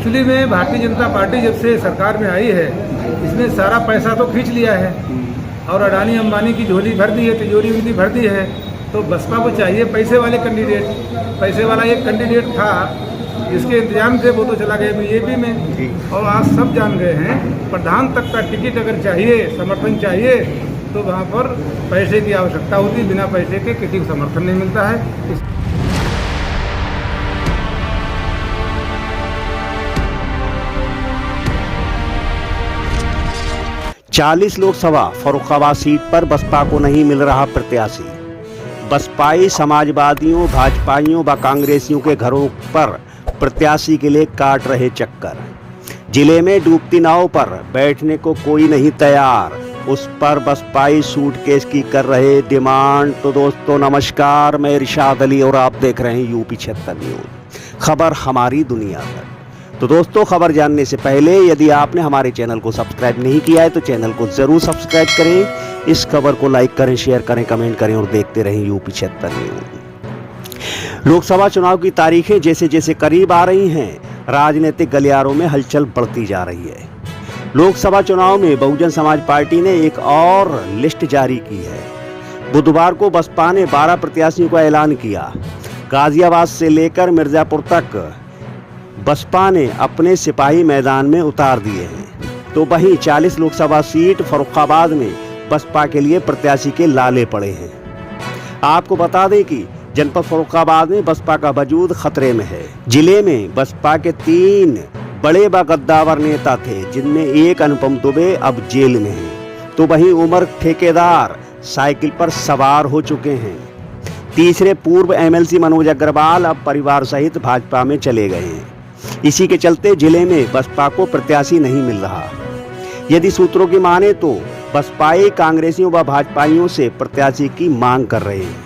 Actually में Bharatiya Janata party जब से सरकार में आई है, इसने सारा पैसा तो खींच लिया है और अडानी अंबानी की झोली भर दी है, तिजोरी उनकी भर दी है। तो बसपा को चाहिए पैसे वाले कैंडिडेट। पैसे वाला एक कैंडिडेट था जिसके इंतजाम से वो तो चला गया बीजेपी में, और आज सब जान गए हैं प्रधान तक का टिकट अगर चाहिए, समर्थन चाहिए, तो वहाँ पर पैसे की आवश्यकता होती है। बिना पैसे के किसी को समर्थन नहीं मिलता है। 40 लोकसभा फर्रुखाबाद सीट पर बसपा को नहीं मिल रहा प्रत्याशी। बसपाई समाजवादियों, भाजपाइयों व कांग्रेसियों के घरों पर प्रत्याशी के लिए काट रहे चक्कर। जिले में डूबती नाव पर बैठने को कोई नहीं तैयार, उस पर बसपाई सूटकेस की कर रहे डिमांड। तो दोस्तों नमस्कार, मैं इरशाद अली और आप देख रहे हैं यूपी 76 न्यूज, खबर हमारी दुनिया तक। तो दोस्तों खबर जानने से पहले यदि आपने हमारे चैनल को सब्सक्राइब नहीं किया है तो चैनल को जरूर सब्सक्राइब करें, इस खबर को लाइक करें, शेयर करें, कमेंट करें और देखते रहें यूपी 76 न्यूज। लोकसभा चुनाव की तारीखें जैसे जैसे करीब आ रही हैं, राजनीतिक गलियारों में हलचल बढ़ती जा रही है। लोकसभा चुनाव में बहुजन समाज पार्टी ने एक और लिस्ट जारी की है। बुधवार को बसपा ने 12 प्रत्याशियों का ऐलान किया। गाजियाबाद से लेकर मिर्जापुर तक बसपा ने अपने सिपाही मैदान में उतार दिए हैं। तो वहीं 40 लोकसभा सीट फर्रुखाबाद में बसपा के लिए प्रत्याशी के लाले पड़े हैं। आपको बता दें कि जनपद फर्रुखाबाद में बसपा का वजूद खतरे में है। जिले में बसपा के 3 बड़े व गद्दावर नेता थे, जिनमें एक अनुपम दुबे अब जेल में है। तो वहीं उमर ठेकेदार साइकिल पर सवार हो चुके हैं। तीसरे पूर्व एमएलसी मनोज अग्रवाल अब परिवार सहित भाजपा में चले गए हैं। इसी के चलते जिले में बसपा को प्रत्याशी नहीं मिल रहा। यदि सूत्रों की माने तो बसपाई कांग्रेसियों व भाजपाइयों से प्रत्याशी की मांग कर रहे हैं।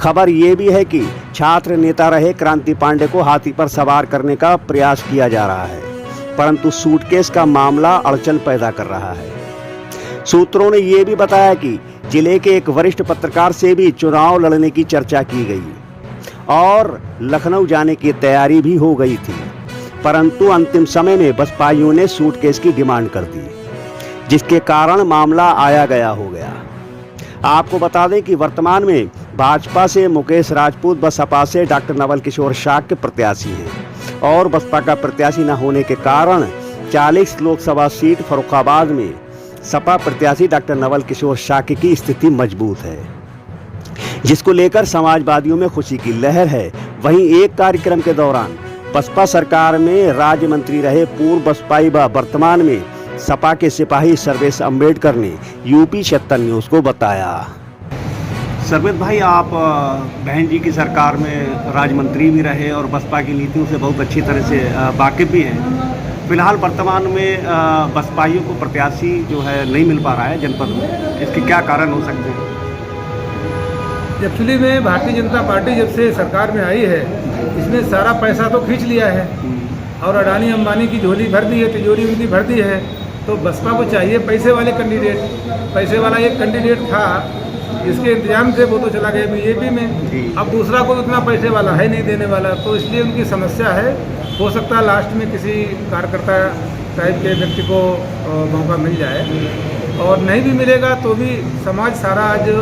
खबर ये भी है कि छात्र नेता रहे क्रांति पांडे को हाथी पर सवार करने का प्रयास किया जा रहा है, परंतु सूटकेस का मामला अड़चन पैदा कर रहा है। सूत्रों ने ये भी बताया कि जिले के एक वरिष्ठ पत्रकार से भी चुनाव लड़ने की चर्चा की गई और लखनऊ जाने की तैयारी भी हो गई थी, परंतु अंतिम समय में बसपाइयों ने सूटकेस की डिमांड कर दी, जिसके कारण मामला आया गया हो गया। आपको बता दें कि वर्तमान में भाजपा से मुकेश राजपूत, बसपा से डॉक्टर नवल किशोर शाक्य प्रत्याशी हैं और बसपा का प्रत्याशी न होने के कारण 40 लोकसभा सीट फर्रुखाबाद में सपा प्रत्याशी डॉक्टर नवल किशोर शाक्य की स्थिति मजबूत है, जिसको लेकर समाजवादियों में खुशी की लहर है। वहीं एक कार्यक्रम के दौरान बसपा सरकार में राज्य मंत्री रहे पूर्व बसपाई व वर्तमान में सपा के सिपाही सर्वेश अम्बेडकर ने यूपी 76 न्यूज को बताया। सर्वेश भाई, आप बहन जी की सरकार में राज्य मंत्री भी रहे और बसपा की नीतियों से बहुत अच्छी तरह से वाकिफ भी हैं। फिलहाल वर्तमान में बसपाइयों को प्रत्याशी जो है नहीं मिल पा रहा है जनपद में, इसके क्या कारण हो सकते हैं? एक्चुअली में भारतीय जनता पार्टी जब से सरकार में आई है, इसने सारा पैसा तो खींच लिया है और अडानी अंबानी की झोली भर दी है, तिजोरी उनकी भर दी है। तो बसपा को चाहिए पैसे वाले कैंडिडेट। पैसे वाला एक कैंडिडेट था जिसके इंतजाम से वो तो चला गया बीजेपी में, अब दूसरा कोई उतना पैसे वाला है नहीं देने वाला, तो इसलिए उनकी समस्या है। हो सकता है लास्ट में किसी कार्यकर्ता टाइप के व्यक्ति को मौका मिल जाए, और नहीं भी मिलेगा तो भी समाज सारा आज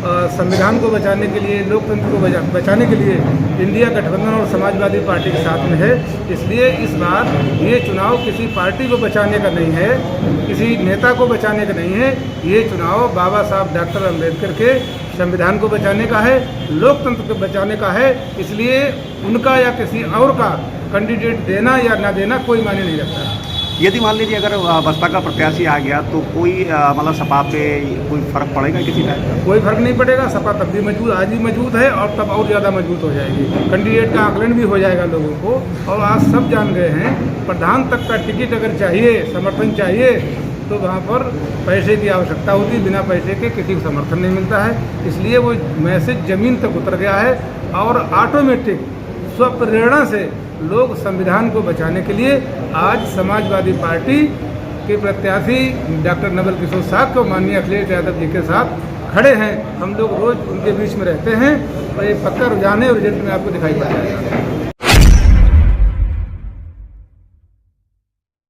संविधान को बचाने के लिए, लोकतंत्र को बचाने के लिए इंडिया गठबंधन और समाजवादी पार्टी के साथ में है। इसलिए इस बार ये चुनाव किसी पार्टी को बचाने का नहीं है, किसी नेता को बचाने का नहीं है, ये चुनाव बाबा साहब डॉक्टर अम्बेडकर के संविधान को बचाने का है, लोकतंत्र को बचाने का है। इसलिए उनका या किसी और का कैंडिडेट देना या ना देना कोई मायने नहीं रखता। यदि मान लीजिए अगर बसपा का प्रत्याशी आ गया तो कोई मतलब सपा पे कोई फर्क पड़ेगा किसी टाइप का? कोई फर्क नहीं पड़ेगा। सपा तब भी मजबूत, आज ही मजबूत है और तब और ज़्यादा मजबूत हो जाएगी। कैंडिडेट का आकलन भी हो जाएगा लोगों को, और आज सब जान गए हैं प्रधान तक का टिकट अगर चाहिए, समर्थन चाहिए, तो वहाँ पर पैसे की आवश्यकता होती है। बिना पैसे के किसी को समर्थन नहीं मिलता है। इसलिए वो मैसेज ज़मीन तक उतर गया है और ऑटोमेटिक स्वप्रेरणा से लोग संविधान को बचाने के लिए आज समाजवादी पार्टी के प्रत्याशी डॉक्टर नवल किशोर शाक्य को माननीय अखिलेश यादव जी के साथ खड़े हैं। हम लोग रोज उनके बीच में रहते हैं और एक पक्का रुझान है, रिजल्ट में आपको दिखाई पड़ जाएगा।